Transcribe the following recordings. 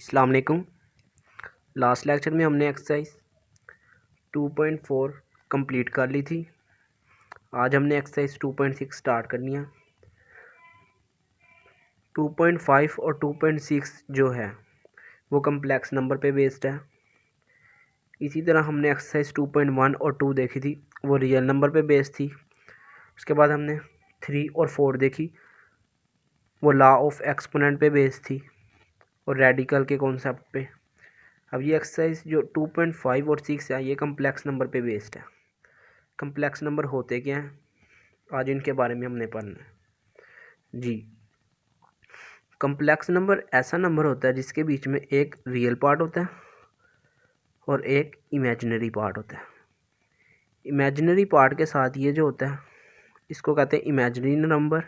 अस्सलाम वालेकुम। Last lecture में हमने एक्सरसाइज 2.4 कंप्लीट कर ली थी। आज हमने एक्सरसाइज 2.6 स्टार्ट करनी है। 2.5 और 2.6 जो है वो कम्प्लेक्स नंबर पे बेस्ड है। इसी तरह हमने एक्सरसाइज 2.1 और 2 देखी थी, वो रियल नंबर पे बेस्ड थी। उसके बाद हमने 3 और 4 देखी, वो लॉ ऑफ एक्सपोनेंट पे बेस्ड थी और रेडिकल के कॉन्सेप्ट पे। अब ये एक्सरसाइज जो 2.5 और 6 है ये कम्प्लेक्स नंबर पे बेस्ड है। कम्प्लेक्स नंबर होते क्या हैं, आज इनके बारे में हमने पढ़ना है जी। कम्प्लेक्स नंबर ऐसा नंबर होता है जिसके बीच में एक रियल पार्ट होता है और एक इमेजिनरी पार्ट होता है। इमेजिनरी पार्ट के साथ ये जो होता है इसको कहते हैं इमेजिनरी नंबर,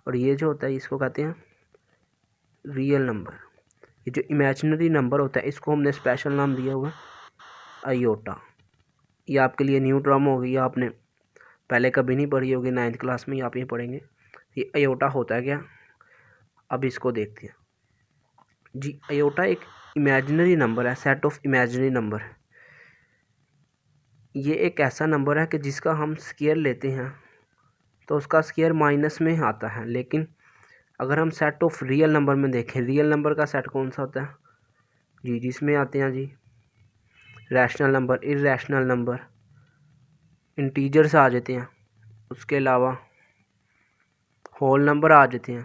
और ये जो होता है इसको कहते हैं रियल नंबर। ये जो इमेजिनरी नंबर होता है इसको हमने स्पेशल नाम दिया हुआ है आयोटा। ये आपके लिए न्यू टर्म होगी, आपने पहले कभी नहीं पढ़ी होगी, 9th क्लास में ही आप ये पढ़ेंगे। ये आयोटा होता है क्या, अब इसको देखते हैं जी। आयोटा एक इमेजिनरी नंबर है, सेट ऑफ इमेजिनरी नंबर। ये एक ऐसा नंबर है कि जिसका हम स्क्वायर लेते हैं तो उसका स्क्वायर माइनस में आता है, लेकिन अगर हम सेट ऑफ रियल नंबर में देखें, रियल नंबर का सेट कौन सा होता है जी, जिसमें आते हैं जी rational number, irrational number, integers आ जाते हैं, उसके अलावा होल नंबर आ जाते हैं,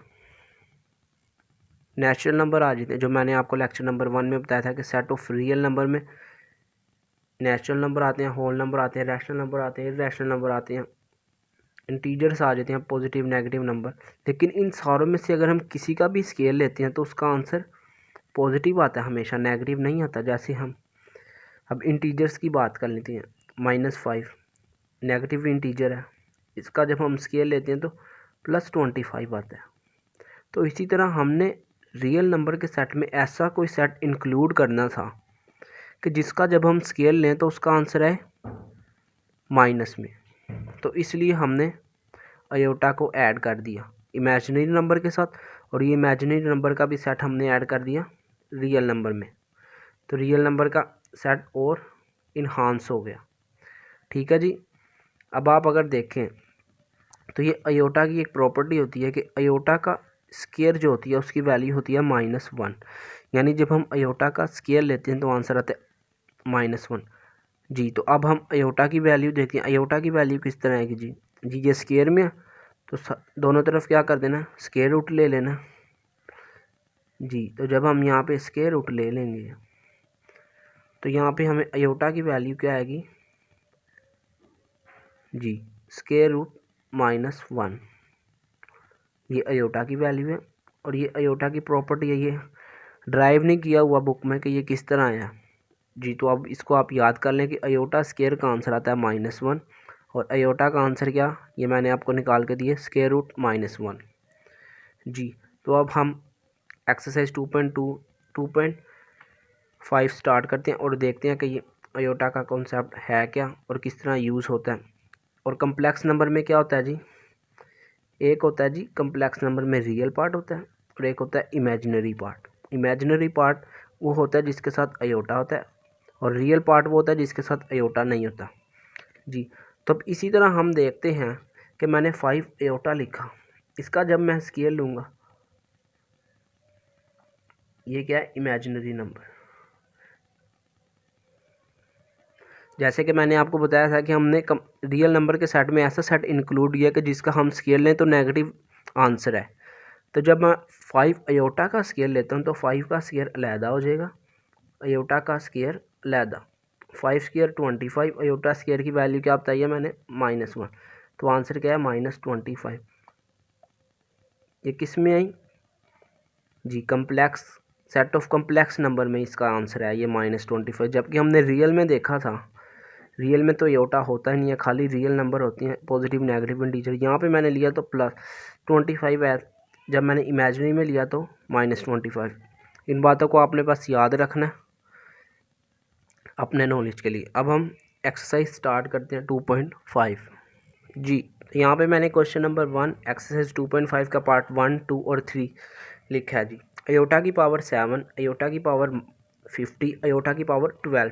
नेचुरल नंबर आ जाते हैं। जो मैंने आपको लेक्चर नंबर 1 में बताया था कि सेट ऑफ रियल नंबर में नेचुरल नंबर आते हैं, होल नंबर आते हैं, रैशनल नंबर आते हैं, इर्रेशनल नंबर आते हैं, इंटीजर्स आ जाते हैं, पॉजिटिव नेगेटिव नंबर। लेकिन इन सारों में से अगर हम किसी का भी स्केल लेते हैं तो उसका आंसर पॉजिटिव आता है, हमेशा नेगेटिव नहीं आता। जैसे हम अब इंटीजर्स की बात कर लेते हैं, -5 नेगेटिव इंटीजर है, इसका जब हम स्केल लेते हैं तो +25 आता है। तो इसी तरह हमने रियल नंबर के सेट में ऐसा कोई सेट इंक्लूड करना था कि जिसका जब हम स्केल लें तो उसका आंसर है माइनस में। तो इसलिए हमने आयोटा को ऐड कर दिया इमेजिनरी नंबर के साथ, और ये इमेजिनरी नंबर का भी सेट हमने ऐड कर दिया रियल नंबर में। तो रियल नंबर का सेट और इन्हांस हो गया, ठीक है जी। अब आप अगर देखें तो ये आयोटा की एक प्रॉपर्टी होती है कि आयोटा का स्क्वायर जो होती है उसकी वैल्यू होती है -1। यानी जब हम आयोटा का स्क्वायर लेते हैं तो आंसर आता है -1 जी। तो अब हम आयोटा की वैल्यू देखते हैं। आयोटा की वैल्यू किस तरह आएगी जी, ये स्क्वायर में है तो दोनों तरफ क्या कर देना, स्क्वायर रूट ले लेना जी। तो जब हम यहाँ पे स्क्वायर रूट ले लेंगे तो यहाँ पे हमें आयोटा की वैल्यू क्या आएगी जी, स्क्वायर रूट -1। ये आयोटा की वैल्यू है और ये आयोटा की प्रॉपर्टी है। ये ड्राइव नहीं किया हुआ बुक में कि ये किस तरह आया जी। तो अब इसको आप याद कर लें कि आयोटा स्क्वायर का आंसर आता है -1 और आयोटा का आंसर क्या, ये मैंने आपको निकाल के दिए स्क्वायर रूट -1 जी। तो अब हम एक्सरसाइज 2.2 2.5 स्टार्ट करते हैं और देखते हैं कि ये आयोटा का कॉन्सेप्ट है क्या और किस तरह यूज़ होता है। और कम्प्लेक्स नंबर में क्या होता है जी, एक होता है जी कम्प्लेक्स नंबर में रियल पार्ट होता है और एक होता है इमेजिनरी पार्ट। इमेजिनरी पार्ट वो होता है जिसके साथ आयोटा होता है और रियल पार्ट वो होता है जिसके साथ आयोटा नहीं होता जी। तो अब इसी तरह हम देखते हैं कि मैंने 5 आयोटा लिखा, इसका जब मैं स्केल लूँगा, ये क्या है इमेजिनरी नंबर। जैसे कि मैंने आपको बताया था कि हमने रियल नंबर के सेट में ऐसा सेट इंक्लूड किया कि जिसका हम स्केल लें तो नेगेटिव आंसर है। तो जब मैं 5 आयोटा का स्केल लेता हूँ तो 5 का स्केयर अलहदा हो जाएगा, आयोटा का स्केयर अलहदा। 5 स्केयर 25, आयोटा स्केयर की वैल्यू क्या बताइए मैंने -1, तो आंसर क्या है -25। ये किस में आई जी, complex set of complex number में इसका आंसर है ये -25। जबकि हमने रियल में देखा था, रियल में तो आयोटा होता ही नहीं है, खाली रियल नंबर होती हैं, पॉजिटिव नेगेटिव इंटीजर। यहाँ पे मैंने लिया तो +25 है, जब मैंने इमेजिनरी में लिया तो -25। इन बातों को आपने बस याद रखना है अपने नॉलेज के लिए। अब हम एक्सरसाइज स्टार्ट करते हैं 2.5 जी। तो यहाँ पे मैंने क्वेश्चन नंबर 1 एक्सरसाइज 2.5 का पार्ट 1, 2 और 3 लिखा है जी। अयोटा की पावर 7, अयोटा की पावर 50, अयोटा की पावर 12।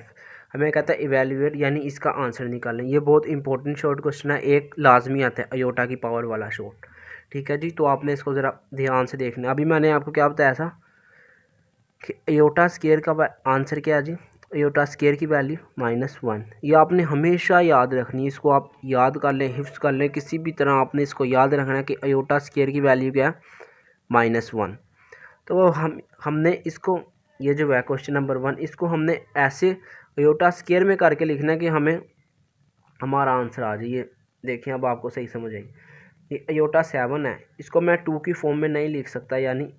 हमें कहता है इवेल्यूएट यानी इसका आंसर निकालें। ये बहुत इंपॉर्टेंट शॉर्ट क्वेश्चन है, एक लाजमी आता है अयोटा की पावर वाला शॉर्ट। ठीक है जी, तो आपने इसको ज़रा ध्यान से देखना। अभी मैंने आपको क्या बताया था कि अयोटा स्केयर का आंसर क्या है जी, अयोटा स्केयर की वैल्यू -1। ये आपने हमेशा याद रखनी है, इसको आप याद कर लें, हिफ्ज़ कर लें, किसी भी तरह आपने इसको याद रखना है कि अयोटा स्केयर की वैल्यू क्या है, -1। तो हमने इसको, ये जो है क्वेश्चन नंबर 1, इसको हमने ऐसे अयोटा स्केयर में करके लिखना है कि हमें हमारा आंसर आ जाए। ये देखें, अब आपको सही समझ आई। ये अयोटा 7 है, इसको मैं 2 की फॉर्म में नहीं लिख सकता, यानी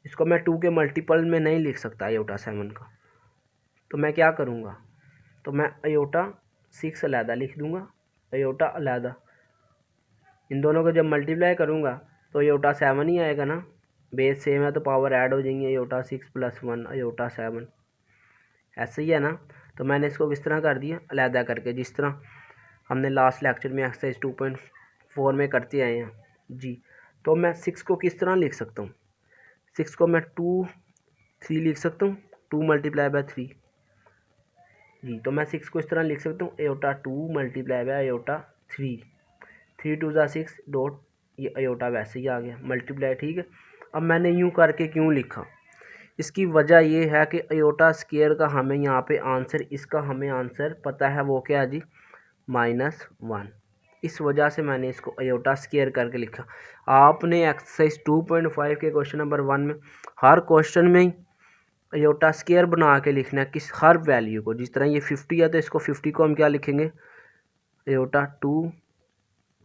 इसको मैं 2 के मल्टीपल में नहीं लिख सकता अयोटा 7 का। तो मैं क्या करूँगा, तो मैं अयोटा 6 अलहदा लिख दूँगा, अयोटा अलहदा। इन दोनों को जब मल्टीप्लाई करूँगा तो अयोटा 7 ही आएगा ना, बेस सेम है तो पावर ऐड हो जाएंगी, अयोटा 6 + 1 अयोटा 7, ऐसे ही है ना। तो मैंने इसको किस तरह कर दिया, अलहदा करके, जिस तरह हमने लास्ट लेक्चर में एक्सरसाइज 2.4 में करते आए हैं जी। तो मैं 6 को किस तरह लिख सकता हूँ, 6 को मैं 2, 3 लिख सकता हूँ, 2 × 3 जी। तो मैं 6 को इस तरह लिख सकता हूँ, अयोटा 2 × अयोटा 3, 3 2 = 6 डॉट, ये अयोटा वैसे ही आ गया मल्टीप्लाई। ठीक है, अब मैंने यूँ करके क्यों लिखा, इसकी वजह ये है कि अयोटा स्केयर का हमें यहाँ पे आंसर, इसका हमें आंसर पता है, वो क्या है जी, -1। इस वजह से मैंने इसको अयोटा स्केयर करके लिखा। आपने एक्सरसाइज 2.5 के क्वेश्चन नंबर 1 में हर क्वेश्चन में ही अयोटा स्केयर बना के लिखना है, किस हर वैल्यू को। जिस तरह ये 50 है तो इसको 50 को हम क्या लिखेंगे, अयोटा 2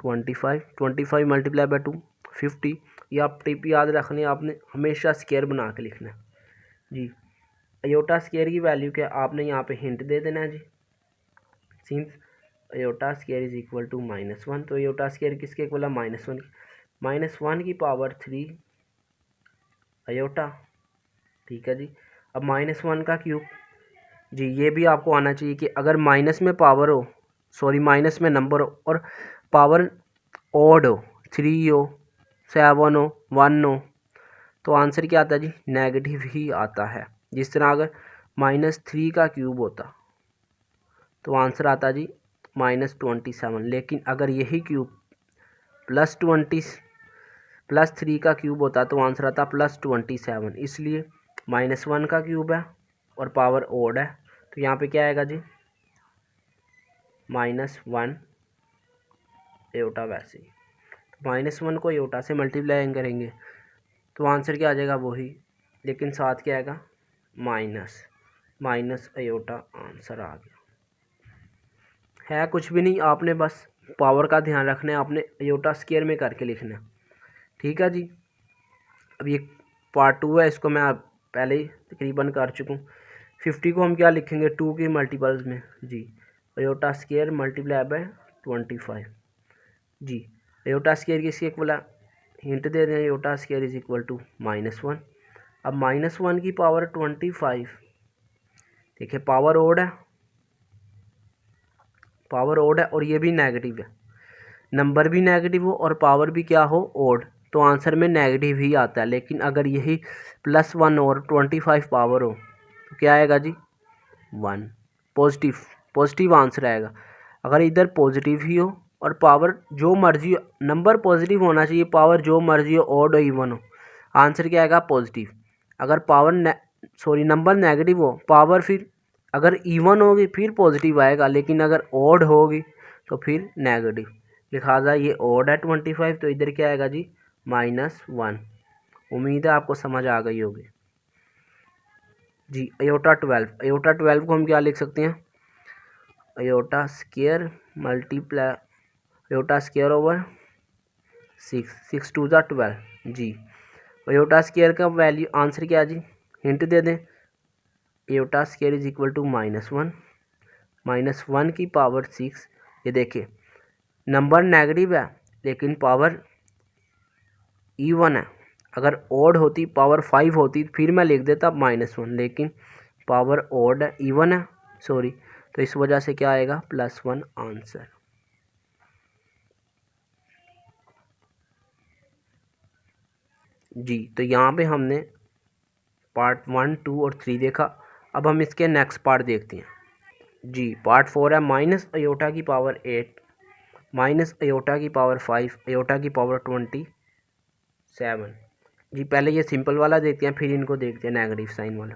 25 × 2 50। ये आप टिप याद रखनी है, आपने हमेशा स्केयर बना के लिखना है जी। अयोटा स्केयर की वैल्यू क्या, आपने यहाँ पे हिंट दे देना है जी, since iota square is equal to -1। तो अयोटा स्केयर किसके इक्वल है, -1 -1 की पावर 3 अयोटा। ठीक है जी, अब -1 का क्यूब जी, ये भी आपको आना चाहिए कि अगर माइनस में पावर हो, सॉरी माइनस में नंबर हो और पावर ऑड हो, 3 हो, 7 हो, 1 हो, तो आंसर क्या आता है जी, नेगेटिव ही आता है। जिस तरह अगर -3 का क्यूब होता तो आंसर आता जी -27, लेकिन अगर यही क्यूब +3 का क्यूब होता तो आंसर आता +27। इसलिए -1 का क्यूब है और पावर ओड है, तो यहाँ पे क्या आएगा जी, -1 अयोटा। वैसे ही -1 को अयोटा से मल्टीप्लाई करेंगे तो आंसर क्या आ जाएगा, वही, लेकिन साथ क्या आएगा, माइनस अयोटा आंसर आ गया। है कुछ भी नहीं, आपने बस पावर का ध्यान रखना है, आपने अयोटा स्केयर में करके लिखना है। ठीक है जी, अब ये पार्ट 2 है, इसको मैं पहले ही तकरीबन कर चुका हूँ। 50 को हम क्या लिखेंगे, 2 के मल्टीपल्स में जी, अयोटा स्केयर × 25 जी। अयोटा स्केयर किसके इक्वल है, हिंट दे रहे हैं, iota square is equal to -1। अब -1 की पावर 25, देखिए पावर ओड है, पावर ओड है और ये भी नेगेटिव है, नंबर भी नेगेटिव हो और पावर भी क्या हो, ओड, तो आंसर में नेगेटिव ही आता है। लेकिन अगर यही +1 और 25 पावर हो तो क्या आएगा जी, 1, पॉजिटिव आंसर आएगा। अगर इधर पॉजिटिव ही हो और पावर जो मर्जी हो, नंबर पॉजिटिव होना चाहिए, पावर जो मर्जी हो, ओड हो इवन हो, आंसर क्या आएगा, पॉजिटिव। अगर पावर नंबर नेगेटिव हो, पावर फिर अगर इवन होगी फिर पॉजिटिव आएगा, लेकिन अगर ओड होगी तो फिर नेगेटिव। लिहाजा ये ओड है 25, तो इधर क्या आएगा जी, -1। उम्मीद है आपको समझ आ गई होगी जी। अयोटा 12 को हम क्या लिख सकते हैं, iota square multiply iota square over 6, 6 2 = 12 जी। अयोटा स्केयर का वैल्यू आंसर क्या है जी, हिंट दे दें, iota square is equal to -1, -1 की पावर 6। ये देखिए नंबर नेगेटिव है लेकिन पावर इवन है, अगर ओड होती पावर 5 होती फिर मैं लिख देता -1, लेकिन पावर ओड है, इवन है, सॉरी, तो इस वजह से क्या आएगा, +1 आंसर। जी। तो यहाँ पे हमने पार्ट 1, 2 और 3 देखा। अब हम इसके नेक्स्ट पार्ट देखते हैं जी। पार्ट 4 है माइनस अयोटा की पावर 8 माइनस अयोटा की पावर 5 अयोटा की पावर 27 जी। पहले ये सिंपल वाला देखते हैं, फिर इनको देखते हैं नेगेटिव साइन वाला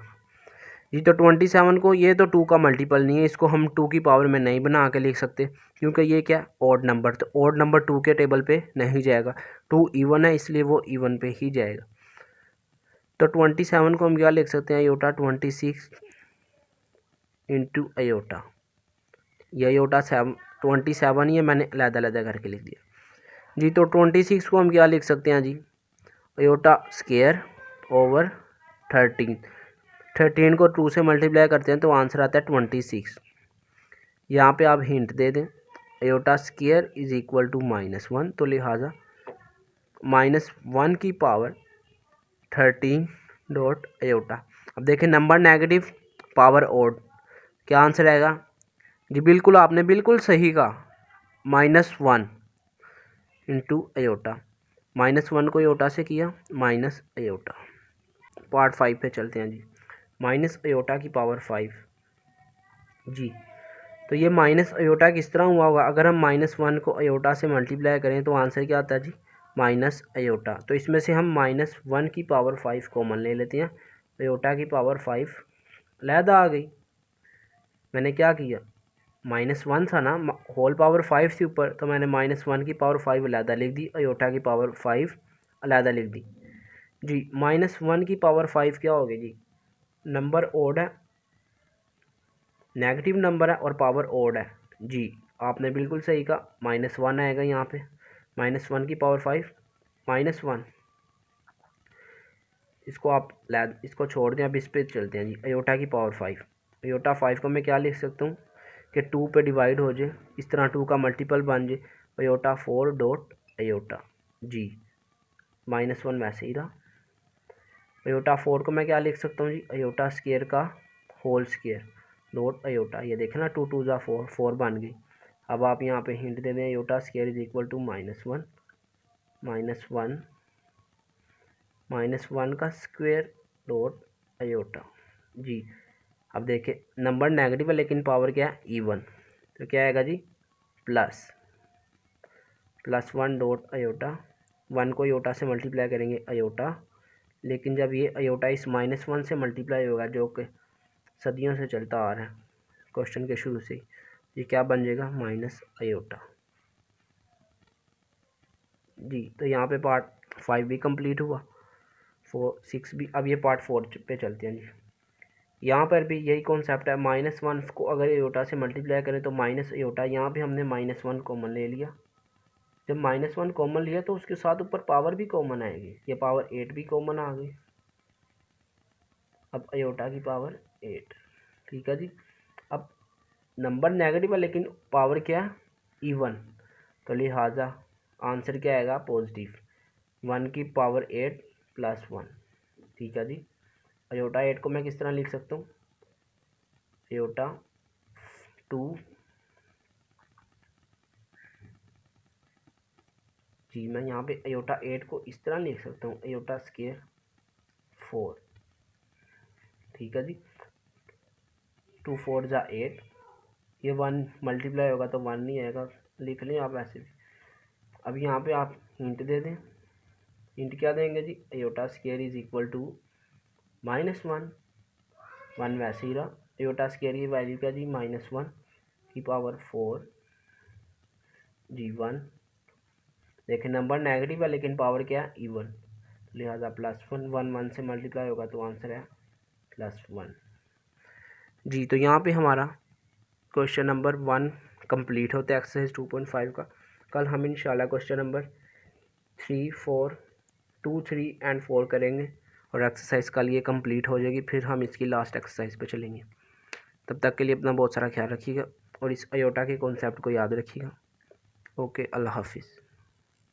जी। तो 27 को, ये तो 2 का मल्टीपल नहीं है, इसको हम 2 की पावर में नहीं बना के लिख सकते क्योंकि ये क्या ऑड नंबर, तो ऑड नंबर 2 के टेबल पे नहीं जाएगा। 2 इवन है इसलिए वो इवन पे ही जाएगा। तो 27 को हम क्या लिख सकते हैं, अयोटा 26 इंटू अयोटा, ये अयोटा 27 ही है, मैंने अलग-अलग करके लिख दिया जी। तो 26 को हम क्या लिख सकते हैं जी, अयोटा स्क्वायर ओवर 13 को 2 से मल्टीप्लाई करते हैं तो आंसर आता है 26। यहाँ पे आप हिंट दे दें, iota square is equal to -1, तो लिहाजा -1 की पावर 13 डॉट अयोटा। अब देखें नंबर नेगेटिव, पावर ओड, क्या आंसर आएगा जी। बिल्कुल आपने बिल्कुल सही कहा, -1 इंटू अयोटा, -1 को अयोटा से किया माइनस अयोटा। पार्ट 5 पे चलते हैं जी। माइनस अयोटा की पावर 5 जी। तो ये माइनस अयोटा किस तरह हुआ होगा, अगर हम -1 को अयोटा से मल्टीप्लाई करें तो आंसर क्या आता है जी, माइनस अयोटा। तो इसमें से हम -1 की पावर 5 कॉमन ले लेते हैं, अयोटा की पावर 5 अलहदा आ गई। मैंने क्या किया, -1 था ना, होल पावर 5 थी ऊपर, तो मैंने -1 की पावर 5 अलहदा लिख दी, अयोटा की पावर 5 अलहदा लिख दी जी। -1 की पावर 5 क्या होगी जी, नंबर ओड है, नेगेटिव नंबर है और पावर ओड है जी। आपने बिल्कुल सही कहा, -1 आएगा यहाँ पे, -1 की पावर 5 -1, इसको आप इसको छोड़ दें, अब इस पे चलते हैं जी। अयोटा की पावर 5, अयोटा 5 को मैं क्या लिख सकता हूँ कि 2 पे डिवाइड हो जाए, इस तरह 2 का मल्टीपल बन जाए, अयोटा 4 डॉट अयोटा जी। -1 वैसे ही रहा। अयोटा 4 को मैं क्या लिख सकता हूँ जी, अयोटा स्क्वायर का होल स्क्वायर डॉट अयोटा, ये देखें ना, 2 2 ज़ा 4, 4 बन गई। अब आप यहाँ पे हिंट दे दें, iota square is equal to -1 -1 का स्क्वायर डॉट अयोटा जी। अब देखें नंबर नेगेटिव है लेकिन पावर क्या है, इवन, तो क्या आएगा जी, +1 डॉट अयोटा। 1 को अयोटा से मल्टीप्लाई करेंगे अयोटा, लेकिन जब ये अयोटा इस -1 से मल्टीप्लाई होगा, जो कि सदियों से चलता आ रहा है क्वेश्चन के शुरू से ही, ये क्या बन जाएगा, माइनस अयोटा जी। तो यहाँ पे पार्ट 5 भी कंप्लीट हुआ, 4 6 भी। अब ये पार्ट 4 पे चलते हैं जी। यहाँ पर भी यही कॉन्सेप्ट है, -1 को अगर अयोटा से मल्टीप्लाई करें तो माइनस अयोटा, यहाँ पे हमने -1 कॉमन ले लिया। जब -1 कॉमन लिया तो उसके साथ ऊपर पावर भी कॉमन आएगी, ये पावर 8 भी कॉमन आ गई। अब अयोटा की पावर 8, ठीक है जी। अब नंबर नेगेटिव है लेकिन पावर क्या है, इवन, तो लिहाजा आंसर क्या आएगा, पॉजिटिव, 1 की पावर 8 +1, ठीक है जी। अयोटा 8 को मैं किस तरह लिख सकता हूँ, अयोटा 2 जी। मैं यहाँ पे अयोटा 8 को इस तरह लिख सकता हूँ, अयोटा स्क्वायर 4, ठीक है जी। 2 4 ज़ा 8, ये 1 मल्टीप्लाई होगा तो 1 नहीं आएगा, लिख लें आप ऐसे भी। अब यहाँ पे आप हिंट दे दें, हिंट क्या देंगे जी, iota square is equal to -1, 1 वैसे ही रहा, अयोटा स्क्वायर की वैल्यू क्या जी, -1 की पावर 4 जी 1। देखें नंबर नेगेटिव है लेकिन पावर क्या है, इवन, लिहाजा +1, 1 से मल्टीप्लाई होगा तो आंसर है +1 जी। तो यहाँ पे हमारा क्वेश्चन नंबर 1 कंप्लीट होता है एक्सरसाइज 2.5 का। कल हम इंशाल्लाह क्वेश्चन नंबर 3 4 2 3 एंड 4 करेंगे और एक्सरसाइज कल ये कंप्लीट हो जाएगी, फिर हम इसकी लास्ट एक्सरसाइज पे चलेंगे। तब तक के लिए अपना बहुत सारा ख्याल रखिएगा और इस अयोटा के कॉन्सेप्ट को याद रखिएगा। ओके, अल्लाह हाफिज़।